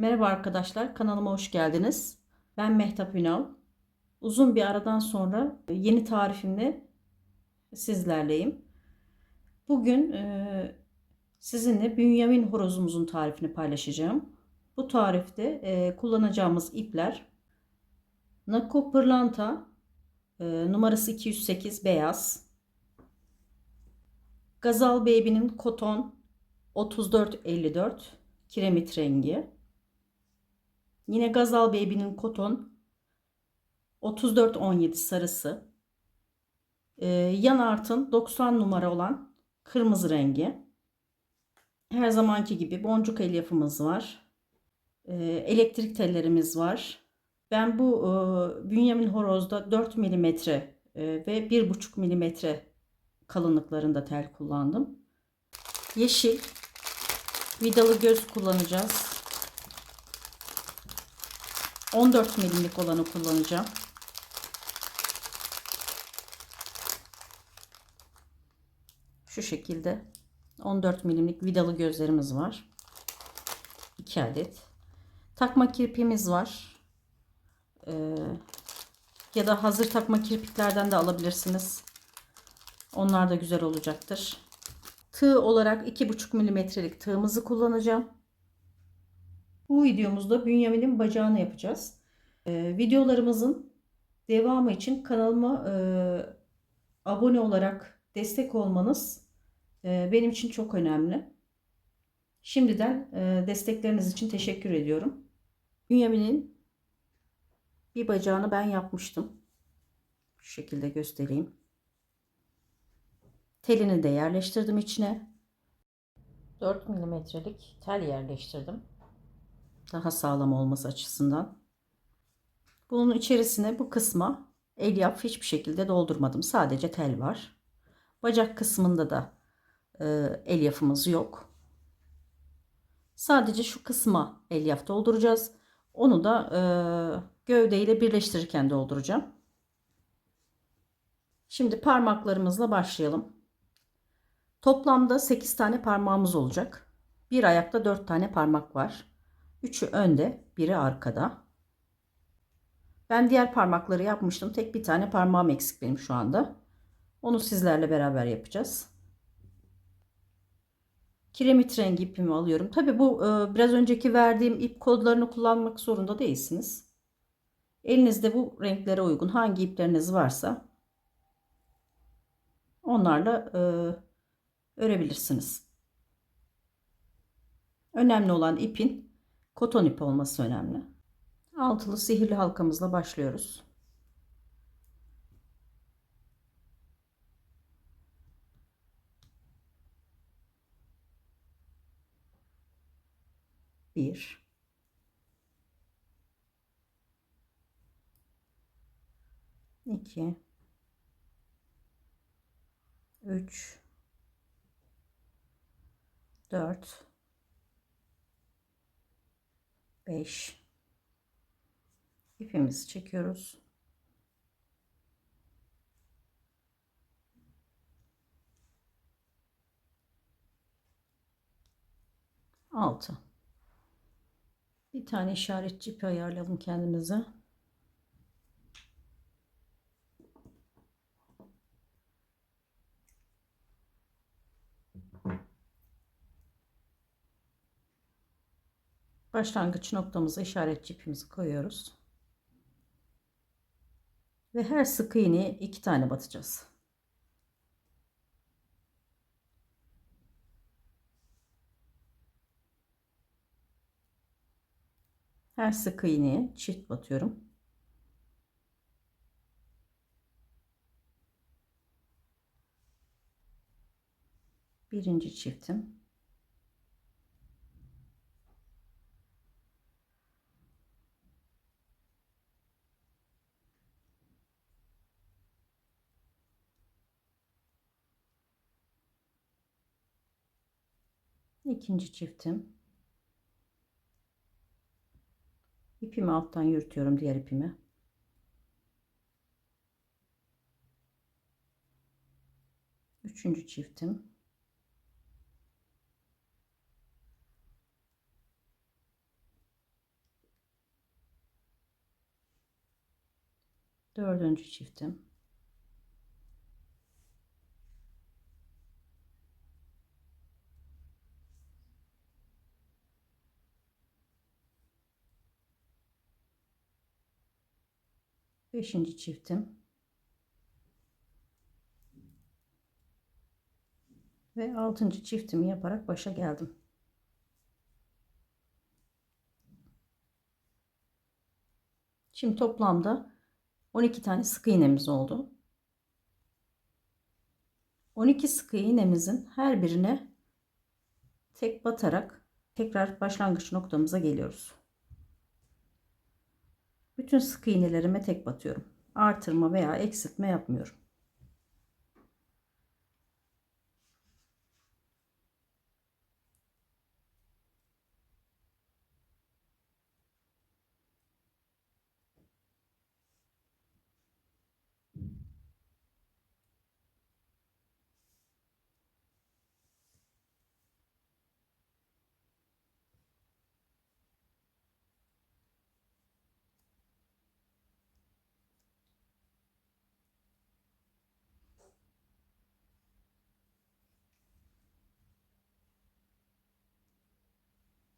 Merhaba arkadaşlar, kanalıma hoş geldiniz. Ben Mehtap Ünal. Uzun bir aradan sonra yeni tarifimle sizlerleyim. Bugün sizinle Bünyamin horozumuzun tarifini paylaşacağım. Bu tarifte kullanacağımız ipler Nako Pırlanta numarası 208 beyaz, Gazal Baby'nin Koton 3454 kiremit rengi, yine Gazal Baby'nin Koton 3417 sarısı, yan artın 90 numara olan kırmızı rengi. Her zamanki gibi boncuk elyafımız var. Elektrik tellerimiz var. Ben bu Bünyamin horozda 4 milimetre ve 1,5 milimetre kalınlıklarında tel kullandım. Yeşil vidalı göz kullanacağız. 14 milimlik olanı kullanacağım. Şu şekilde 14 milimlik vidalı gözlerimiz var. 2 adet. Takma kirpiğimiz var. Ya da hazır takma kirpiklerden de alabilirsiniz. Onlar da güzel olacaktır. Tığ olarak 2,5 milimetrelik tığımızı kullanacağım. Bu videomuzda Bünyamin'in bacağını yapacağız. Videolarımızın devamı için kanalıma abone olarak destek olmanız benim için çok önemli. Şimdiden destekleriniz için teşekkür ediyorum. Bünyamin'in bir bacağını ben yapmıştım. Şu şekilde göstereyim. Telini de yerleştirdim içine. 4 milimetrelik tel yerleştirdim. Daha sağlam olması açısından. Bunun içerisine bu kısma elyaf hiçbir şekilde doldurmadım. Sadece tel var. Bacak kısmında da elyafımız yok. Sadece şu kısma elyaf dolduracağız. Onu da gövdeyle birleştirirken dolduracağım. Şimdi parmaklarımızla başlayalım. Toplamda 8 tane parmağımız olacak. Bir ayakta 4 tane parmak var. 3'ü önde, biri arkada. Ben diğer parmakları yapmıştım. Tek bir tane parmağım eksik benim şu anda. Onu sizlerle beraber yapacağız. Kiremit rengi ipimi alıyorum. Tabi bu biraz önceki verdiğim ip kodlarını kullanmak zorunda değilsiniz. Elinizde bu renklere uygun hangi ipleriniz varsa onlarla örebilirsiniz. Önemli olan ipin koton ip olması önemli. Altılı sihirli halkamızla başlıyoruz. Bir, iki, üç, dört, beş. İpimizi çekiyoruz. 6. Bir tane işaretçi ipi ayarlayalım kendimize. Başlangıç noktamıza işaretçi ipimizi koyuyoruz. Ve her sık iğneye 2 tane batacağız. Her sık iğneye çift batıyorum. Birinci çiftim. İkinci çiftim. İpimi alttan yürütüyorum diğer ipimi. Üçüncü çiftim. Dördüncü çiftim. Beşinci çiftim. Ve altıncı çiftimi yaparak başa geldim. Şimdi toplamda 12 tane sık iğnemiz oldu. 12 sık iğnemizin her birine tek batarak tekrar başlangıç noktamıza geliyoruz. Bütün sık iğnelerime tek batıyorum. Artırma veya eksiltme yapmıyorum.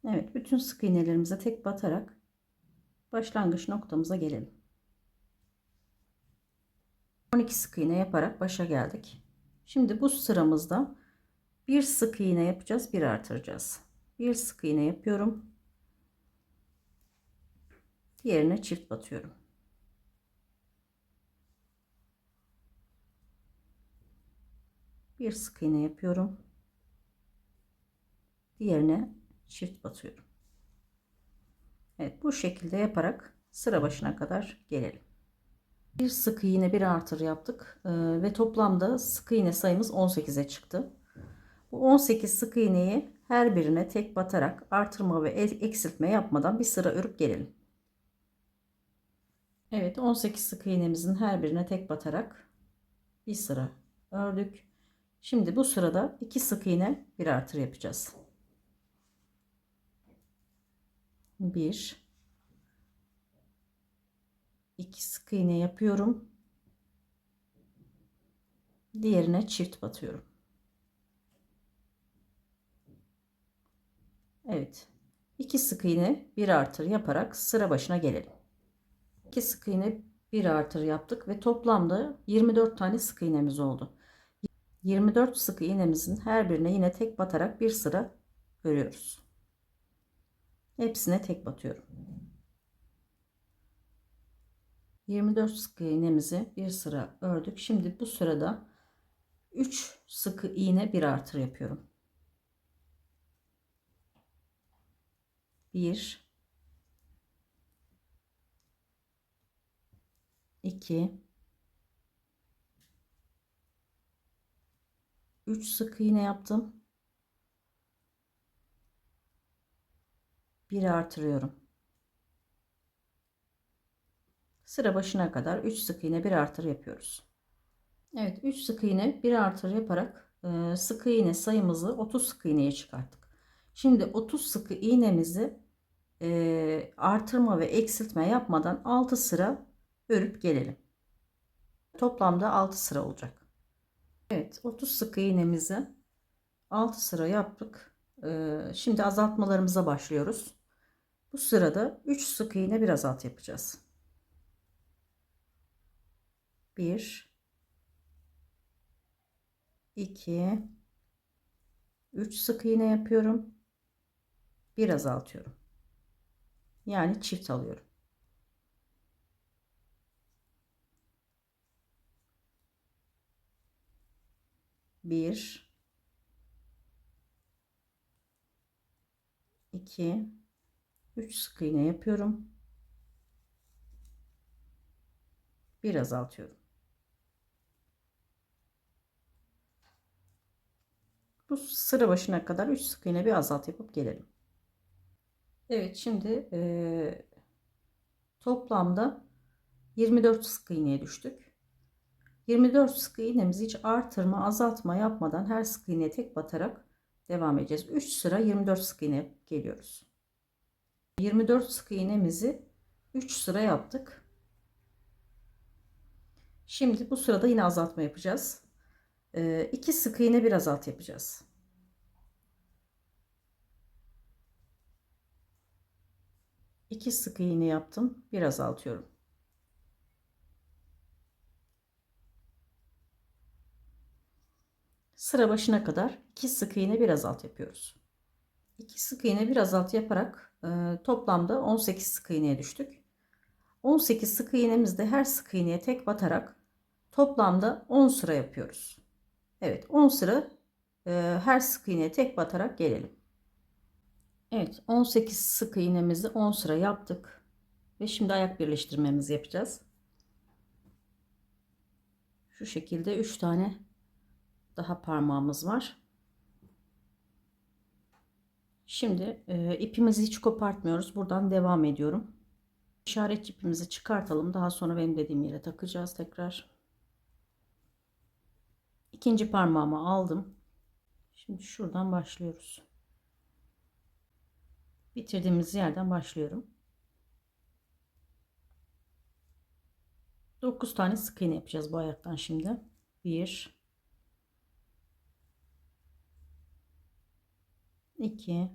Evet, bütün sık iğnelerimize tek batarak başlangıç noktamıza gelelim. 12 sık iğne yaparak başa geldik. Şimdi bu sıramızda bir sık iğne yapacağız, bir artıracağız. Bir sık iğne yapıyorum. Diğerine çift batıyorum. Bir sık iğne yapıyorum. Diğerine çift batıyorum. Evet, bu şekilde yaparak sıra başına kadar gelelim. Bir sık iğne bir artır yaptık ve toplamda sık iğne sayımız 18'e çıktı. Bu 18 sık iğneyi her birine tek batarak artırma ve eksiltme yapmadan bir sıra örüp gelelim. Evet, 18 sık iğnemizin her birine tek batarak bir sıra ördük. Şimdi bu sırada 2 sık iğne bir artır yapacağız. 1 2 sık iğne yapıyorum. Diğerine çift batıyorum. Evet. 2 sık iğne bir artır yaparak sıra başına gelelim. 2 sık iğne bir artır yaptık ve toplamda 24 tane sık iğnemiz oldu. 24 sık iğnemizin her birine yine tek batarak bir sıra örüyoruz. Hepsine tek batıyorum. 24 sık iğnemizi bir sıra ördük. Şimdi bu sırada 3 sık iğne bir artır yapıyorum. 1 2 3 sık iğne yaptım. Bir artırıyorum. Sıra başına kadar 3 sık iğne bir artır yapıyoruz. Evet, 3 sık iğne bir artır yaparak sık iğne sayımızı 30 sık iğneye çıkarttık. Şimdi 30 sık iğnemizi artırma ve eksiltme yapmadan 6 sıra örüp gelelim. Toplamda 6 sıra olacak. Evet, 30 sık iğnemizi 6 sıra yaptık. Şimdi azaltmalarımıza başlıyoruz. Bu sırada 3 sık iğne bir azalt yapacağız. 1 2 3 sık iğne yapıyorum. Bir azaltıyorum. Yani çift alıyorum. 1 2 3 sık iğne yapıyorum. Bir azaltıyorum. Bu sıra başına kadar 3 sık iğne bir azalt yapıp gelelim. Evet, şimdi toplamda 24 sık iğneye düştük. 24 sık iğnemizi hiç artırma azaltma yapmadan her sık iğneye tek batarak devam edeceğiz. 3 sıra 24 sık iğne geliyoruz. 24 sık iğnemizi 3 sıra yaptık. Şimdi bu sırada yine azaltma yapacağız. 2 sık iğne bir azalt yapacağız. İki sık iğne yaptım, bir azaltıyorum. Sıra başına kadar 2 sık iğne bir azalt yapıyoruz. 2 sık iğne bir azalt yaparak toplamda 18 sık iğneye düştük. 18 sık iğnemizde her sık iğneye tek batarak toplamda 10 sıra yapıyoruz. Evet, 10 sıra her sık iğneye tek batarak gelelim. Evet, 18 sık iğnemizi 10 sıra yaptık ve şimdi ayak birleştirmemizi yapacağız. Şu şekilde 3 tane daha parmağımız var. Şimdi ipimizi hiç kopartmıyoruz. Buradan devam ediyorum. İşaret ipimizi çıkartalım. Daha sonra benim dediğim yere takacağız tekrar. İkinci parmağımı aldım. Şimdi şuradan başlıyoruz. Bitirdiğimiz yerden başlıyorum. 9 tane sık iğne yapacağız bu ayaktan şimdi. 1 2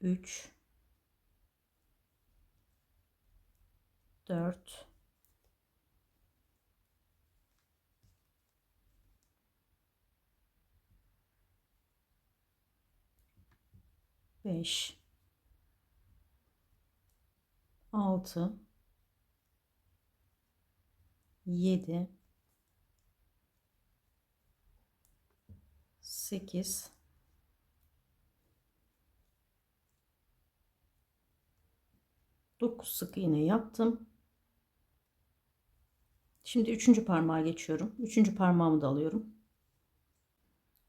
3 4 5 6 7 8 9 sık iğne yaptım. Şimdi üçüncü parmağa geçiyorum. Üçüncü parmağımı da alıyorum.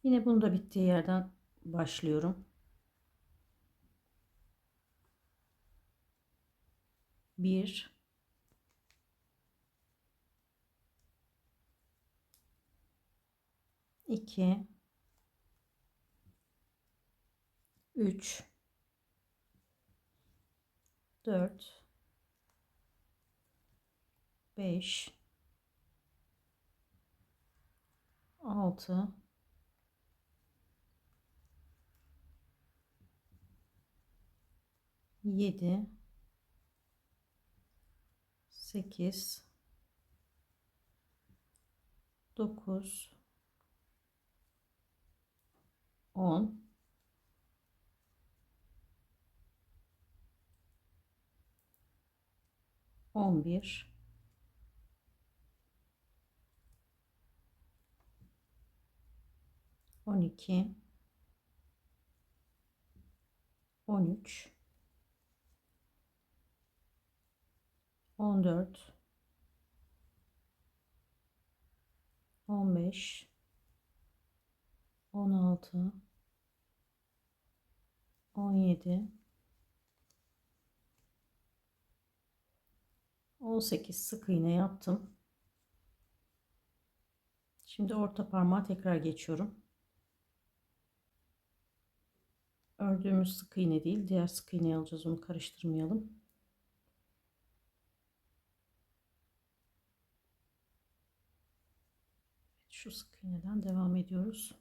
Yine bunu da bittiği yerden başlıyorum. 1 2 3 4 5 6 7 8 9 10 11 12 13 14 15 16 17 18 sık iğne yaptım. Şimdi orta parmağa tekrar geçiyorum. Ördüğümüz sık iğne değil, diğer sık iğneyi alacağız, onu karıştırmayalım. Şu sık iğneden devam ediyoruz.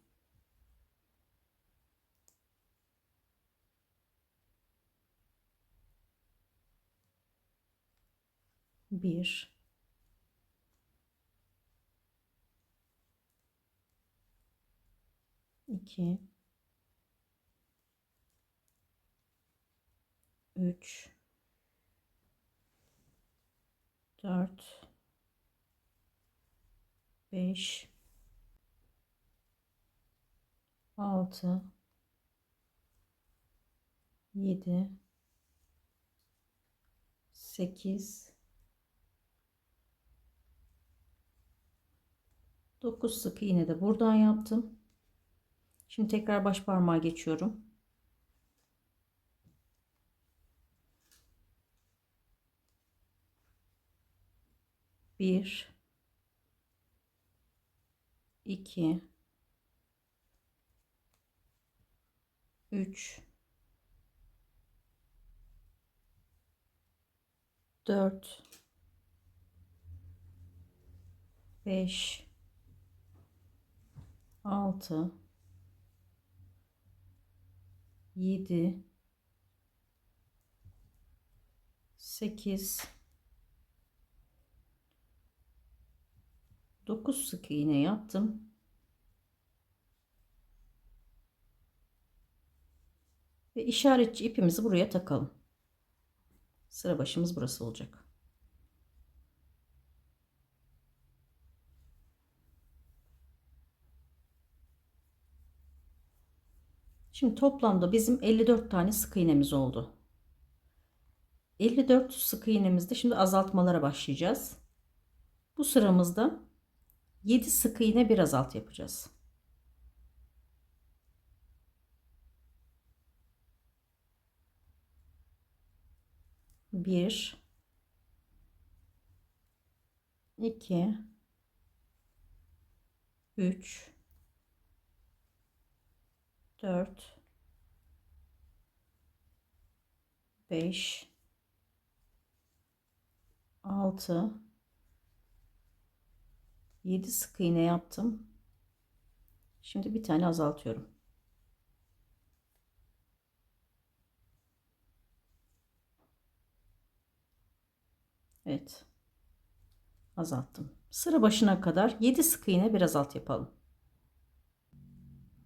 1 2 3 4 5 6 7 8 9 sık iğne de buradan yaptım. Şimdi tekrar baş parmağa geçiyorum. 1 2 3 4 5, 6, 7, 8, 9 sık iğne yaptım. Ve işaretçi ipimizi buraya takalım. Sıra başımız burası olacak. Şimdi toplamda bizim 54 tane sık iğnemiz oldu. 54 sık iğnemizde şimdi azaltmalara başlayacağız. Bu sıramızda 7 sık iğne bir azalt yapacağız. Bir, 2, 3, 4, 5, 6, 7 sık iğne yaptım. Şimdi bir tane azaltıyorum. Evet. Azalttım. Sıra başına kadar 7 sık iğne bir azalt yapalım.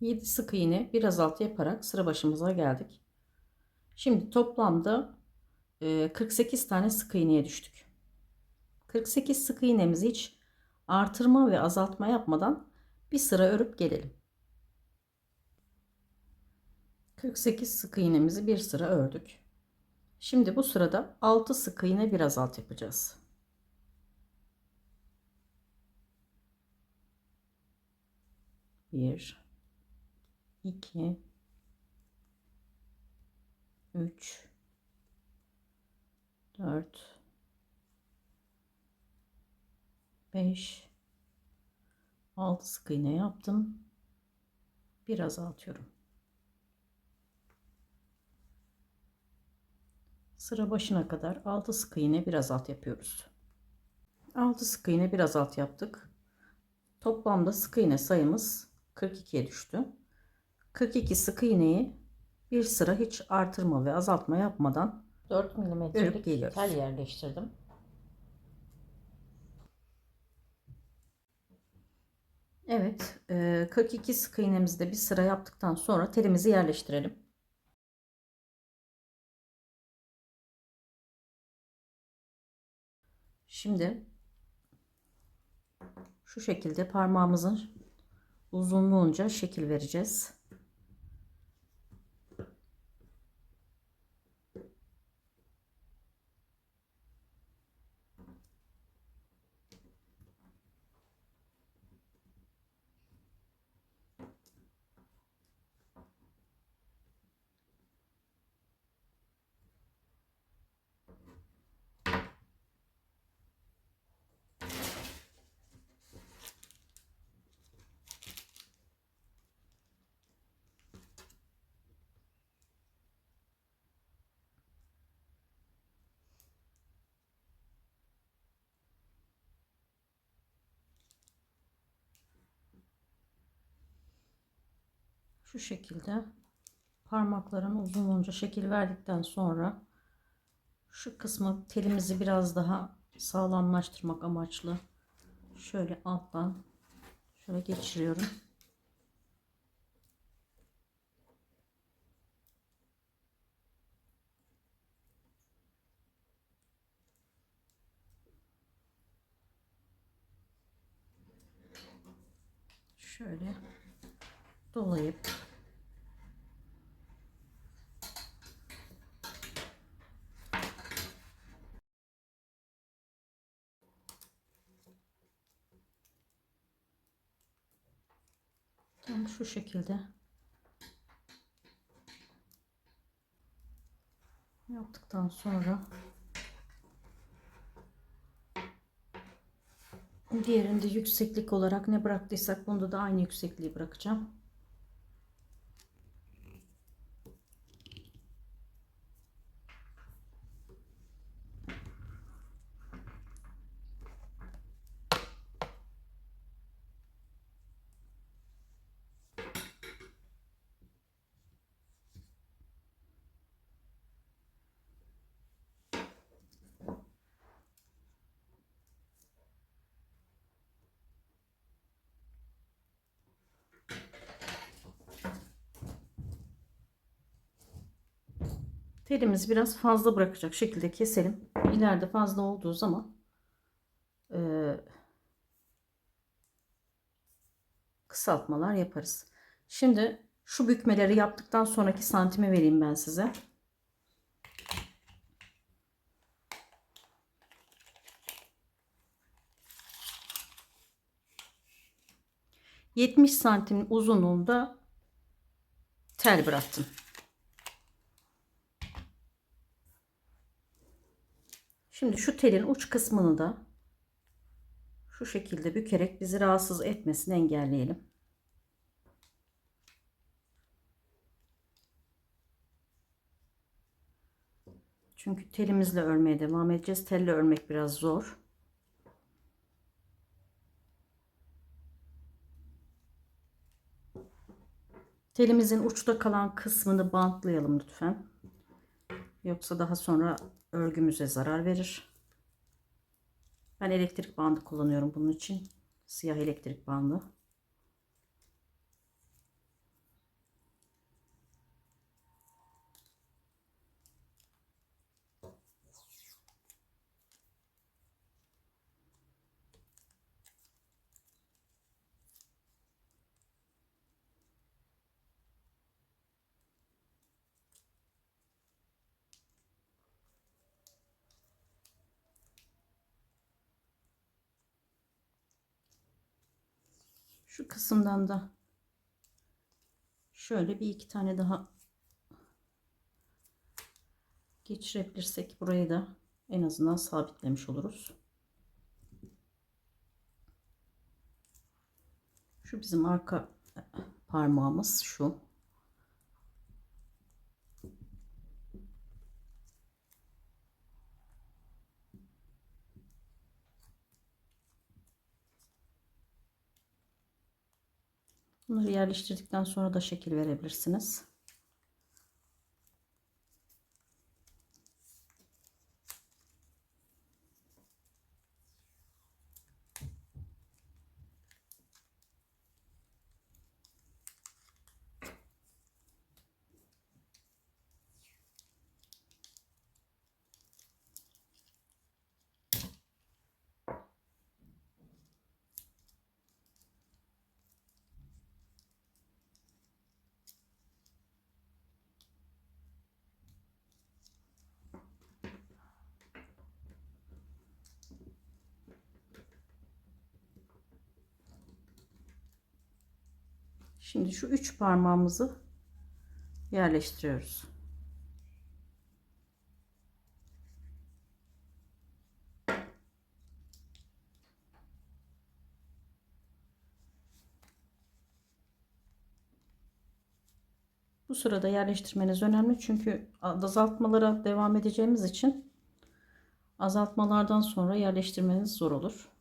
7 sık iğne bir azalt yaparak sıra başımıza geldik. Şimdi toplamda 48 tane sık iğneye düştük. 48 sık iğnemizi hiç artırma ve azaltma yapmadan bir sıra örüp gelelim. 48 sık iğnemizi bir sıra ördük. Şimdi bu sırada 6 sık iğne bir azalt yapacağız. Bir, 2, 3, 4, 5, 6 sık iğne yaptım. Bir azaltıyorum. Sıra başına kadar 6 sık iğne bir azalt yapıyoruz. 6 sık iğne bir azalt yaptık. Toplamda sık iğne sayımız 42'ye düştü. 42 sık iğneyi bir sıra hiç artırma ve azaltma yapmadan 4 milimetrelik tel yerleştirdim. Evet, 42 sık iğnemizi de bir sıra yaptıktan sonra telimizi yerleştirelim. Şimdi şu şekilde parmağımızın uzunluğunca şekil vereceğiz. Şu şekilde parmakların uzunluğunca şekil verdikten sonra şu kısmı telimizi biraz daha sağlamlaştırmak amaçlı şöyle alttan şöyle geçiriyorum. Şöyle dolayıp tam şu şekilde yaptıktan sonra diğerinde yükseklik olarak ne bıraktıysak bunda da aynı yüksekliği bırakacağım. Telimizi biraz fazla bırakacak şekilde keselim. İleride fazla olduğu zaman kısaltmalar yaparız. Şimdi şu bükmeleri yaptıktan sonraki santimi vereyim ben size. 70 santim uzunluğunda tel bıraktım. Şimdi şu telin uç kısmını da şu şekilde bükerek bizi rahatsız etmesini engelleyelim. Çünkü telimizle örmeye devam edeceğiz. Telle örmek biraz zor. Telimizin uçta kalan kısmını bantlayalım lütfen. Yoksa daha sonra örgümüze zarar verir. Ben elektrik bandı kullanıyorum bunun için. Siyah elektrik bandı. Şu kısımdan da şöyle bir iki tane daha geçirebilirsek burayı da en azından sabitlemiş oluruz. Şu bizim arka parmağımız şu. Bunları yerleştirdikten sonra da şekil verebilirsiniz. Şimdi şu üç parmağımızı yerleştiriyoruz. Bu sırada yerleştirmeniz önemli çünkü azaltmalara devam edeceğimiz için azaltmalardan sonra yerleştirmeniz zor olur.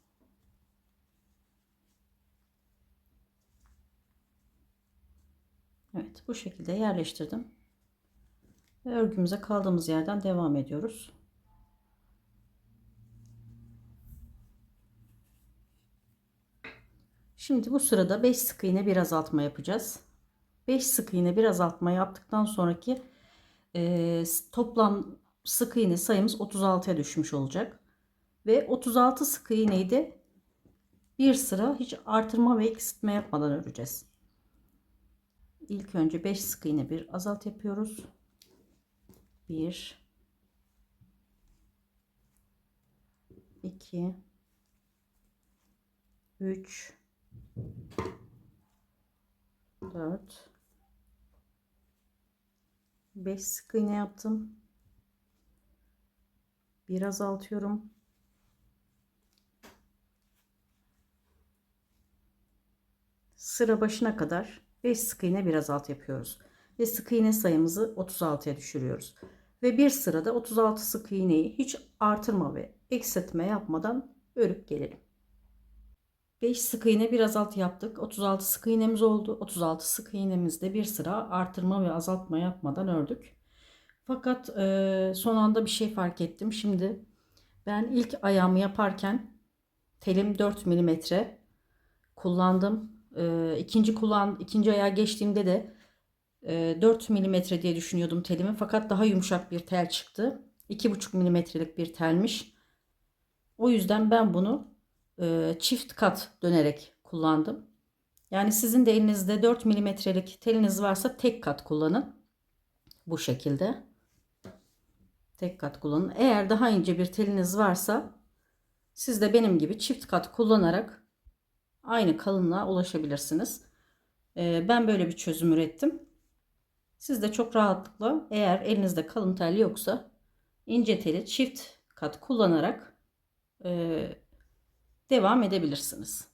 Evet, bu şekilde yerleştirdim. Ve örgümüze kaldığımız yerden devam ediyoruz. Şimdi bu sırada 5 sık iğne bir azaltma yapacağız. 5 sık iğne bir azaltma yaptıktan sonraki toplam sık iğne sayımız 36'ya düşmüş olacak. Ve 36 sık iğneyi de bir sıra hiç artırma ve eksiltme yapmadan öreceğiz. İlk önce 5 sık iğne bir azalt yapıyoruz. 1 2 3 4 5 sık iğne yaptım. Bir azaltıyorum. Sıra başına kadar 5 sık iğne bir azalt yapıyoruz. Ve sık iğne sayımızı 36'ya düşürüyoruz. Ve bir sırada 36 sık iğneyi hiç artırma ve eksiltme yapmadan örüp gelelim. 5 sık iğne bir azalt yaptık. 36 sık iğnemiz oldu. 36 sık iğnemizde bir sıra artırma ve azaltma yapmadan ördük. Fakat son anda bir şey fark ettim. Şimdi ben ilk ayağımı yaparken telim 4 milimetre kullandım. İkinci ayağa geçtiğimde de 4 milimetre diye düşünüyordum telimi, fakat daha yumuşak bir tel çıktı. 2,5 milimetrelik bir telmiş. O yüzden ben bunu çift kat dönerek kullandım. Yani sizin de elinizde 4 milimetrelik teliniz varsa tek kat kullanın. Bu şekilde. Tek kat kullanın. Eğer daha ince bir teliniz varsa siz de benim gibi çift kat kullanarak aynı kalınlığa ulaşabilirsiniz. Ben böyle bir çözüm ürettim. Siz de çok rahatlıkla, eğer elinizde kalın tel yoksa, ince teli çift kat kullanarak devam edebilirsiniz.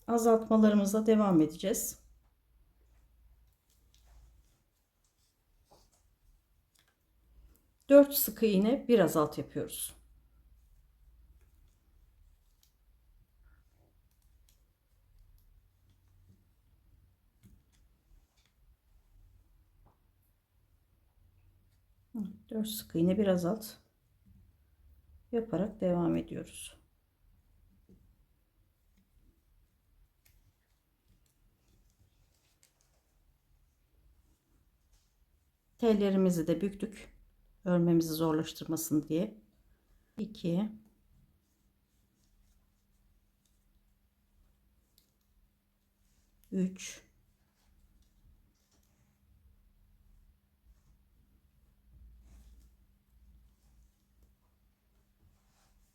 Azaltmalarımıza devam edeceğiz. Dört sık iğne bir azalt yapıyoruz. Dört sık iğne bir azalt yaparak devam ediyoruz. Tellerimizi de büktük, örmemizi zorlaştırmasın diye. 2 3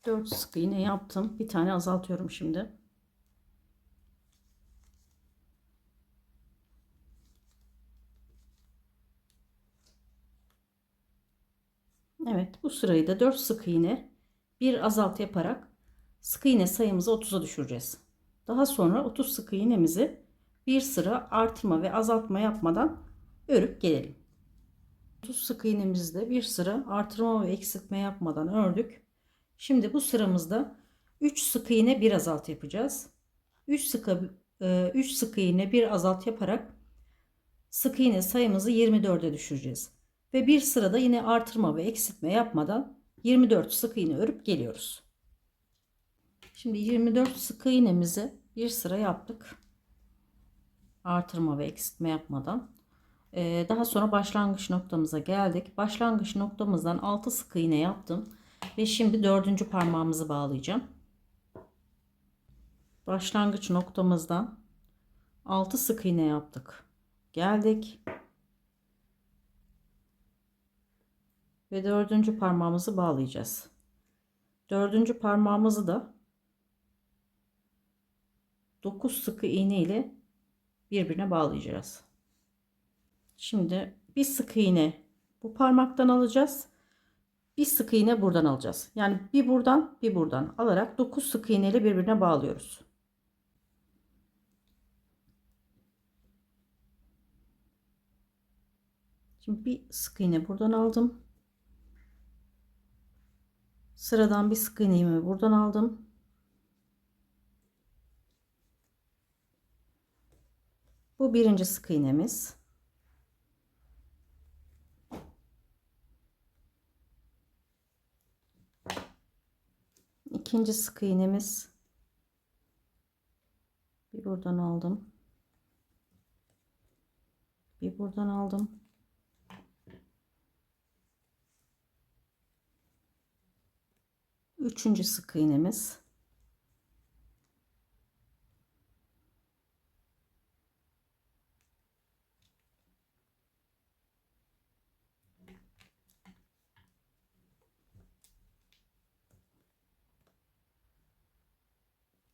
4 sık iğne yaptım. Bir tane azaltıyorum şimdi. Evet, bu sırayı da 4 sık iğne bir azalt yaparak sık iğne sayımızı 30'a düşüreceğiz. Daha sonra 30 sık iğnemizi bir sıra artırma ve azaltma yapmadan örüp gelelim. 30 sık iğnemizi de bir sıra artırma ve eksiltme yapmadan ördük. Şimdi bu sıramızda 3 sık iğne bir azalt yapacağız. 3 sık iğne bir azalt yaparak sık iğne sayımızı 24'e düşüreceğiz. Ve bir sırada yine artırma ve eksiltme yapmadan 24 sık iğne örüp geliyoruz. Şimdi 24 sık iğnemizi bir sıra yaptık. Artırma ve eksiltme yapmadan. Daha sonra başlangıç noktamıza geldik. Başlangıç noktamızdan 6 sık iğne yaptım. Ve şimdi 4. parmağımızı bağlayacağım. Başlangıç noktamızdan 6 sık iğne yaptık. Geldik. Ve 4. parmağımızı bağlayacağız. 4. parmağımızı da 9 sık iğne ile birbirine bağlayacağız. Şimdi bir sık iğne bu parmaktan alacağız. Bir sık iğne buradan alacağız. Yani bir buradan bir buradan alarak 9 sık iğne ile birbirine bağlıyoruz. Şimdi bir sık iğne buradan aldım. Sıradan bir sık iğnemi buradan aldım. Bu birinci sık iğnemiz. İkinci sık iğnemiz. Bir buradan aldım. Bir buradan aldım. Üçüncü sık iğnemiz.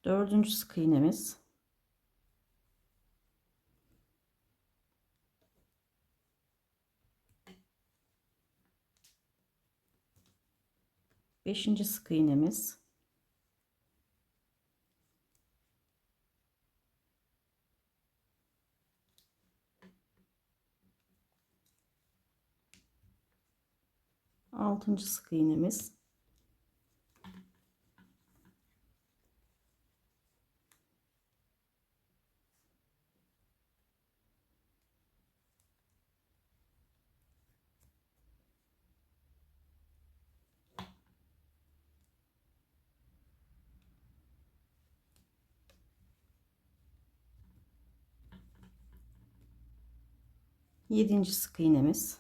Dördüncü sık iğnemiz. Beşinci sık iğnemiz. Altıncı sık iğnemiz. 7. sık iğnemiz.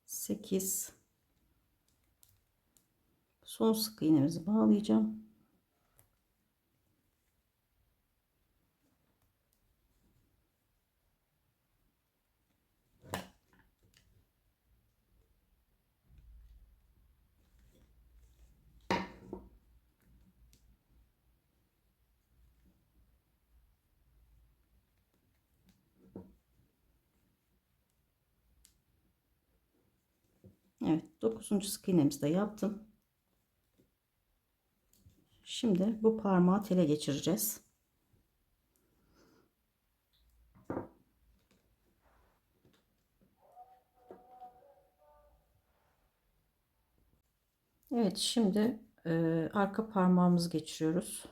Sekiz. Son sık iğnemizi bağlayacağım. Evet, 9. sık iğnemizi de yaptım. Şimdi bu parmağı tele geçireceğiz. Evet, şimdi arka parmağımızı geçiriyoruz.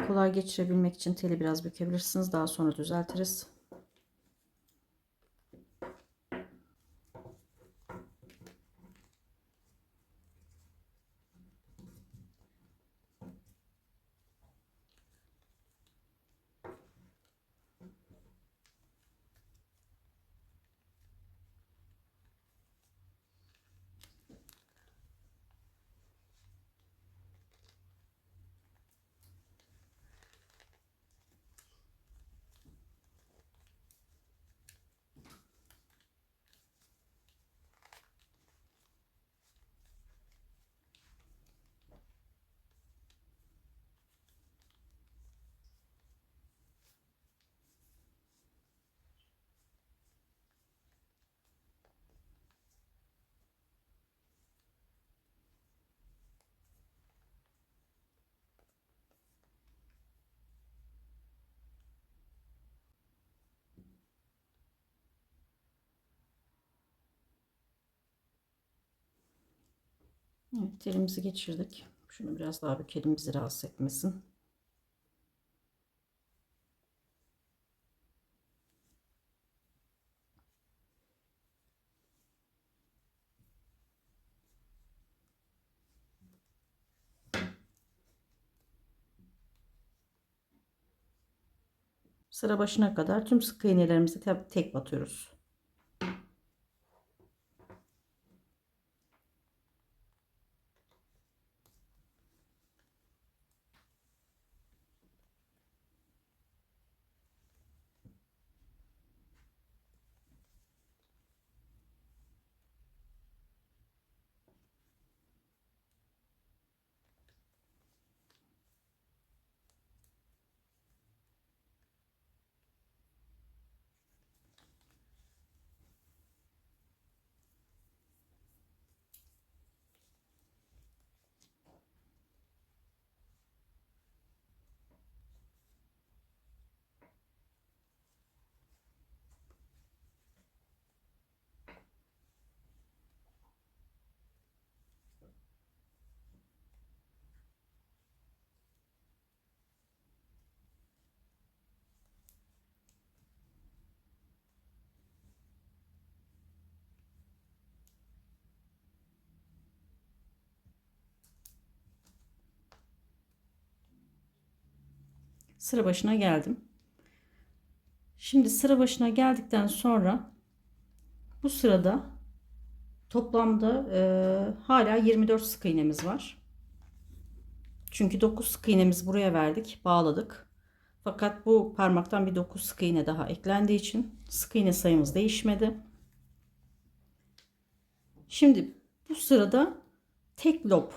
Kolay geçirebilmek için teli biraz bükebilirsiniz. Daha sonra düzeltiriz. Evet, telimizi geçirdik. Şunu biraz daha bükelim, bizi rahatsız etmesin. Sıra başına kadar tüm sık iğnelerimizi tek batıyoruz. Sıra başına geldim. Şimdi sıra başına geldikten sonra bu sırada toplamda hala 24 sık iğnemiz var. Çünkü 9 sık iğnemizi buraya verdik, bağladık. Fakat bu parmaktan bir 9 sık iğne daha eklendiği için sık iğne sayımız değişmedi. Şimdi bu sırada tek lob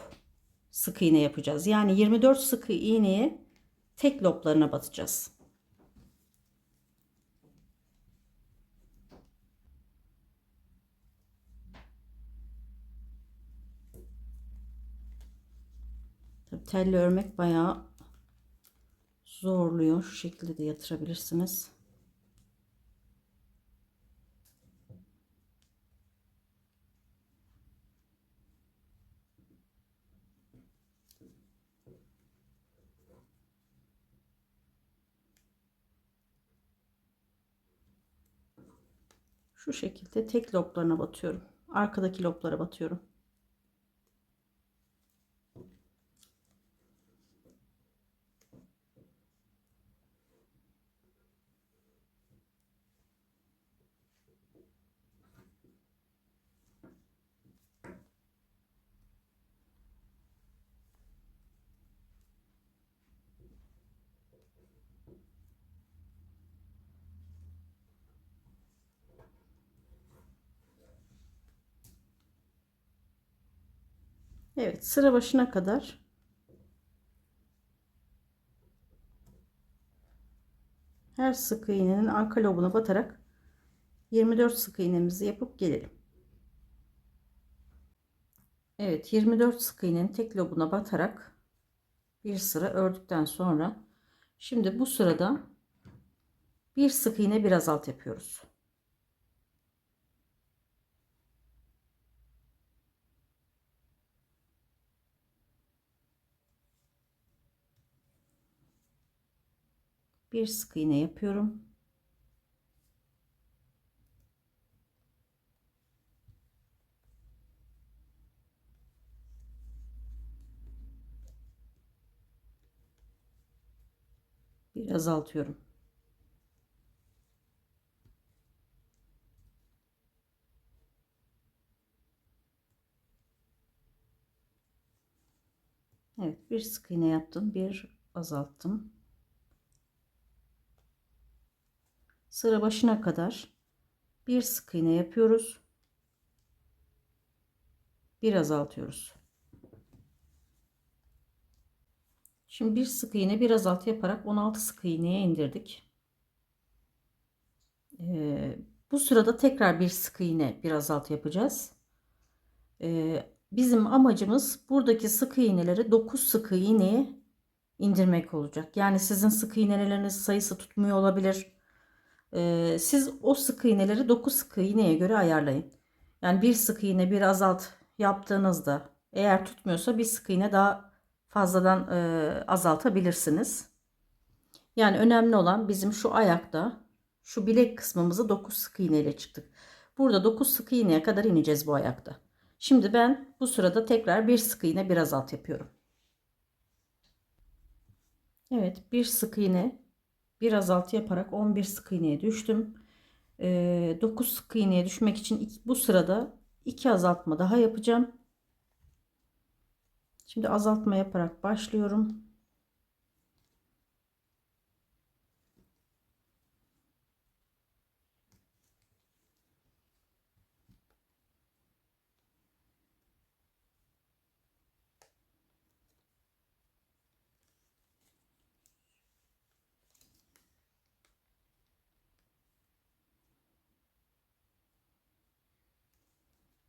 sık iğne yapacağız. Yani 24 sık iğneye tek loblarına batacağız. Tabii telle örmek bayağı zorluyor. Şu şekilde de yatırabilirsiniz. Şu şekilde tek loblarına batıyorum. Arkadaki loblara batıyorum. Evet, sıra başına kadar her sık iğnenin arka lobuna batarak 24 sık iğnemizi yapıp gelelim. Evet, 24 sık iğnenin tek lobuna batarak bir sıra ördükten sonra şimdi bu sırada bir sık iğne bir azalt yapıyoruz. Bir sık iğne yapıyorum. Bir azaltıyorum. Evet, bir sık iğne yaptım, bir azalttım. Sıra başına kadar bir sık iğne yapıyoruz. Bir azaltıyoruz. Şimdi bir sık iğne bir azalt yaparak 16 sık iğneye indirdik. Bu sırada tekrar bir sık iğne bir azalt yapacağız. Bizim amacımız buradaki sık iğneleri 9 sık iğneye indirmek olacak. Yani sizin sık iğneleriniz sayısı tutmuyor olabilir. Siz o sık iğneleri 9 sık iğneye göre ayarlayın. Yani bir sık iğne bir azalt yaptığınızda eğer tutmuyorsa bir sık iğne daha fazladan azaltabilirsiniz. Yani önemli olan bizim şu ayakta şu bilek kısmımızı 9 sık iğne ile çıktık. Burada 9 sık iğneye kadar ineceğiz bu ayakta. Şimdi ben bu sırada tekrar bir sık iğne bir azalt yapıyorum. Evet, bir sık iğne bir azaltı yaparak 11 sık iğneye düştüm. 9 sık iğneye düşmek için bu sırada 2 azaltma daha yapacağım. Şimdi azaltma yaparak başlıyorum.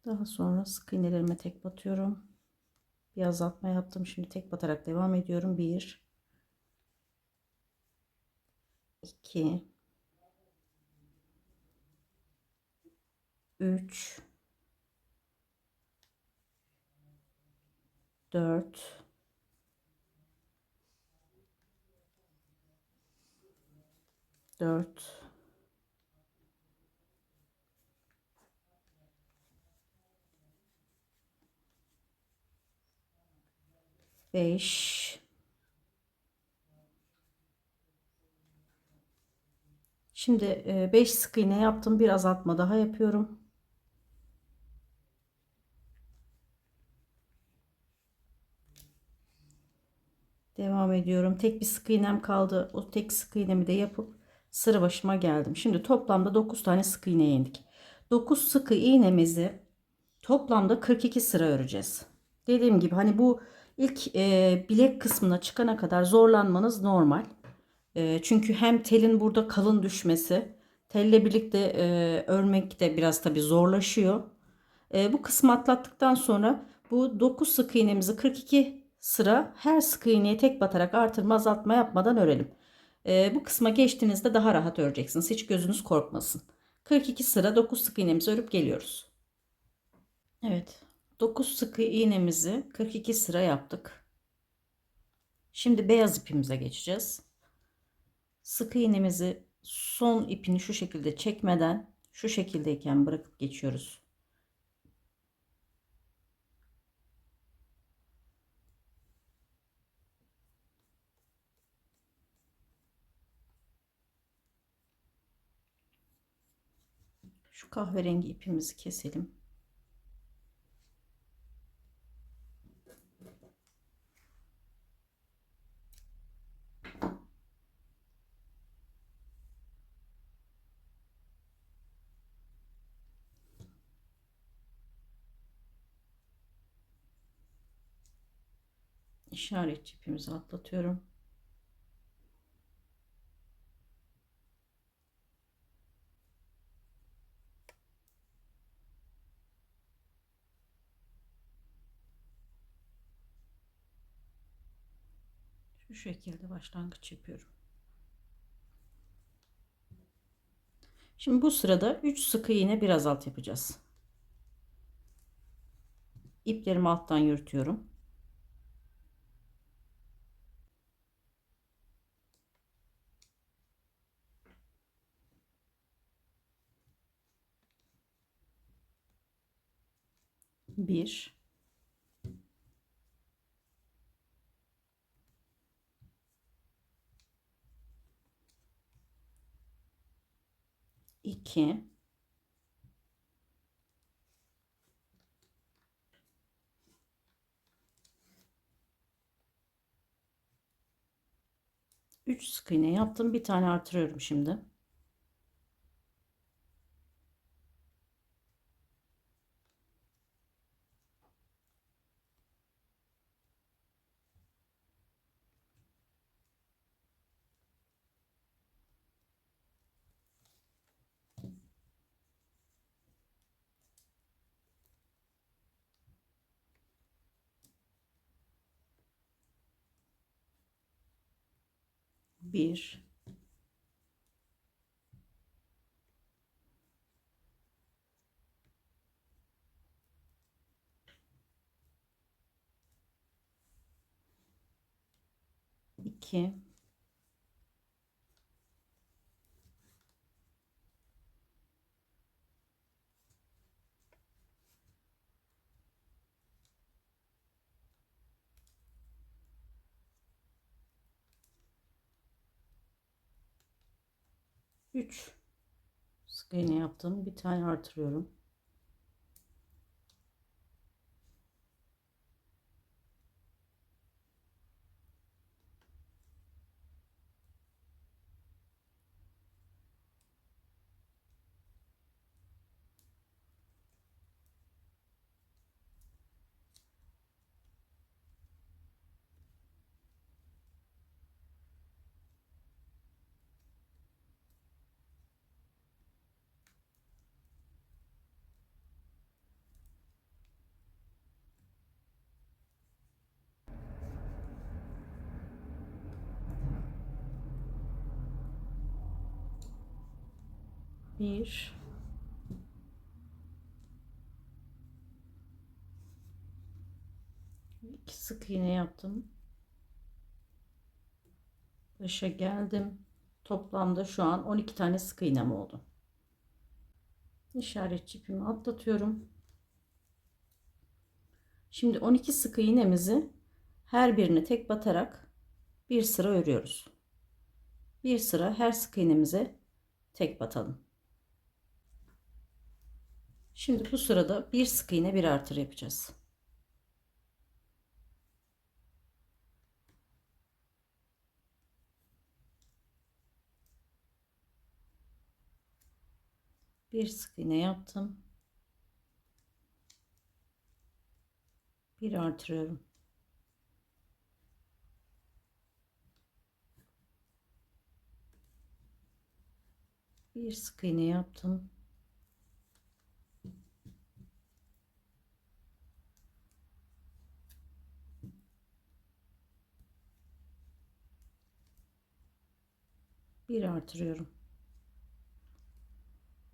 Daha sonra sık iğnelerime tek batıyorum. Bir azaltma yaptım. Şimdi tek batarak devam ediyorum. 1 2 3 4 4 5. Şimdi 5 sık iğne yaptım. Bir azaltma daha yapıyorum. Devam ediyorum. Tek bir sık iğnem kaldı. O tek sık iğnemi de yapıp sıra başıma geldim. Şimdi toplamda 9 tane sık iğneye indik. 9 sık iğnemizi toplamda 42 sıra öreceğiz. Dediğim gibi hani bu ilk bilek kısmına çıkana kadar zorlanmanız normal. Çünkü hem telin burada kalın düşmesi, telle birlikte örmek de biraz tabii zorlaşıyor. Bu kısmı atlattıktan sonra bu 9 sık iğnemizi 42 sıra her sık iğneye tek batarak artırma azaltma yapmadan örelim. Bu kısma geçtiğinizde daha rahat öreceksiniz. Hiç gözünüz korkmasın. 42 sıra 9 sık iğnemizi örüp geliyoruz. Evet. 9 sık iğnemizi 42 sıra yaptık. Şimdi beyaz ipimize geçeceğiz. Sık iğnemizi son ipini şu şekilde çekmeden Şu şekildeyken bırakıp geçiyoruz. Şu kahverengi ipimizi keselim. İşaret ipimizi atlatıyorum. Şu şekilde başlangıç yapıyorum. Şimdi bu sırada 3 sık iğne biraz alt yapacağız. İplerimi alttan yürütüyorum. Bir, 2, 3 sık iğne yaptım. Bir tane artırıyorum şimdi. Bir, 2, 3 sık iğne yaptım. Bir tane artırıyorum. Bir, 2 sık iğne yaptım. Başa geldim. Toplamda şu an 12 tane sık iğnem oldu. İşaret ipimi atlatıyorum. Şimdi 12 sık iğnemizi her birine tek batarak bir sıra örüyoruz. Bir sıra her sık iğnemize tek batalım. Şimdi bu sırada bir sık iğne bir artır yapacağız. Bir sık iğne yaptım. Bir artırıyorum. Bir sık iğne yaptım. Bir artırıyorum.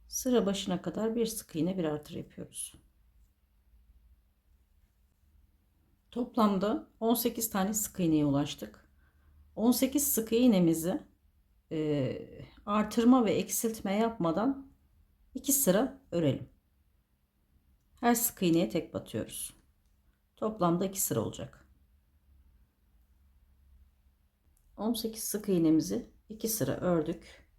Sıra başına kadar bir sık iğne bir artır yapıyoruz. Toplamda 18 tane sık iğneye ulaştık. 18 sık iğnemizi artırma ve eksiltme yapmadan 2 sıra örelim. Her sık iğneye tek batıyoruz. Toplamda 2 sıra olacak. 18 sık iğnemizi 2 sıra ördük.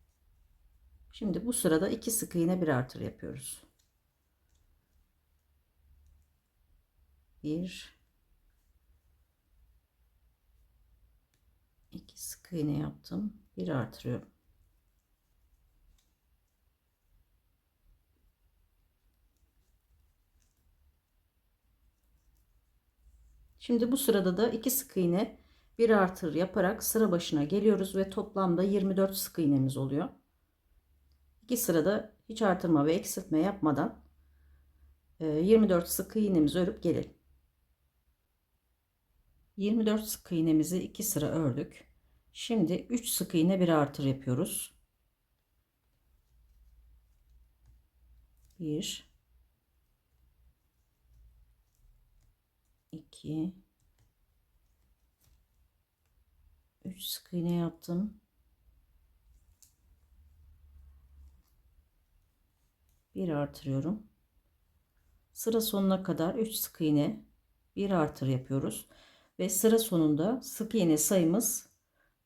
Şimdi bu sırada 2 sık iğne bir artır yapıyoruz. 1 2 sık iğne yaptım. Bir artırıyorum. Şimdi bu sırada da 2 sık iğne bir artır yaparak sıra başına geliyoruz ve toplamda 24 sık iğnemiz oluyor. 2 sırada hiç artırma ve eksiltme yapmadan 24 sık iğnemizi örüp gelelim. 24 sık iğnemizi 2 sıra ördük. Şimdi 3 sık iğne bir artır yapıyoruz. 1 2 3 sık iğne yaptım. Bir artırıyorum. Sıra sonuna kadar 3 sık iğne bir artır yapıyoruz ve sıra sonunda sık iğne sayımız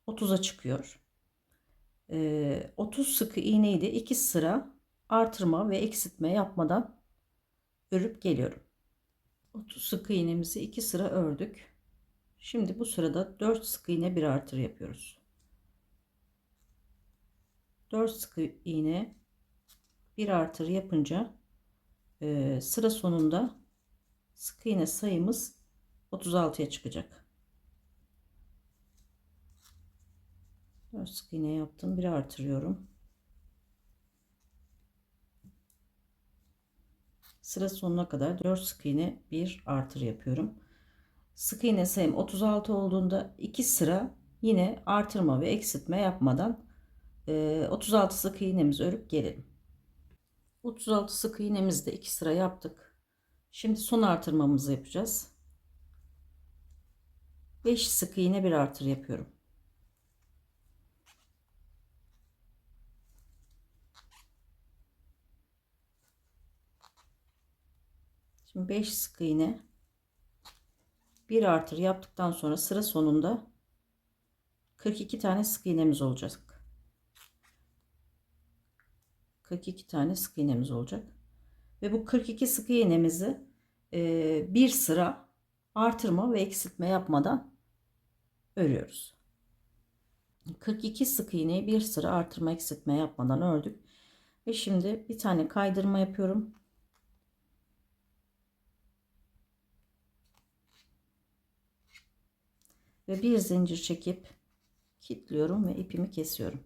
30'a çıkıyor. 30 sık iğneyi de 2 sıra artırma ve eksiltme yapmadan örüp geliyorum. 30 sık iğnemizi 2 sıra ördük. Şimdi bu sırada 4 sık iğne bir artır yapıyoruz. 4 sık iğne bir artır yapınca sıra sonunda sık iğne sayımız 36'ya çıkacak. 4 sık iğne yaptım. Bir artırıyorum. Sıra sonuna kadar 4 sık iğne bir artır yapıyorum. Sık iğne sayım 36 olduğunda 2 sıra yine artırma ve eksiltme yapmadan 36 sık iğnemizi örüp gelelim. 36 sık iğnemizi de 2 sıra yaptık. Şimdi son artırmamızı yapacağız. 5 sık iğne bir artır yapıyorum. Şimdi 5 sık iğne bir artır yaptıktan sonra sıra sonunda 42 tane sık iğnemiz olacak. 42 tane sık iğnemiz olacak. Ve bu 42 sık iğnemizi bir sıra artırma ve eksiltme yapmadan örüyoruz. 42 sık iğneyi bir sıra artırma eksiltme yapmadan ördük. Ve şimdi bir tane kaydırma yapıyorum. Ve bir zincir çekip kilitliyorum ve ipimi kesiyorum.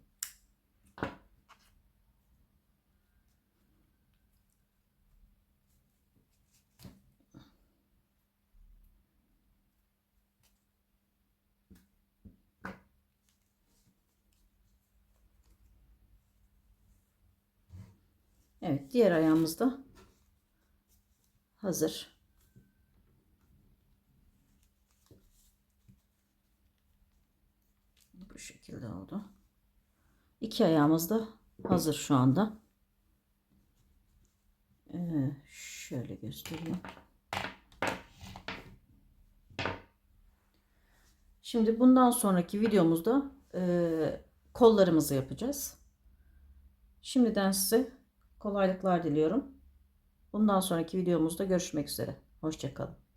Evet, diğer ayağımız da hazır. Bu şekilde oldu. İki ayağımız da hazır şu anda. Şöyle göstereyim. Şimdi bundan sonraki videomuzda kollarımızı yapacağız. Şimdiden size kolaylıklar diliyorum. Bundan sonraki videomuzda görüşmek üzere. Hoşça kalın.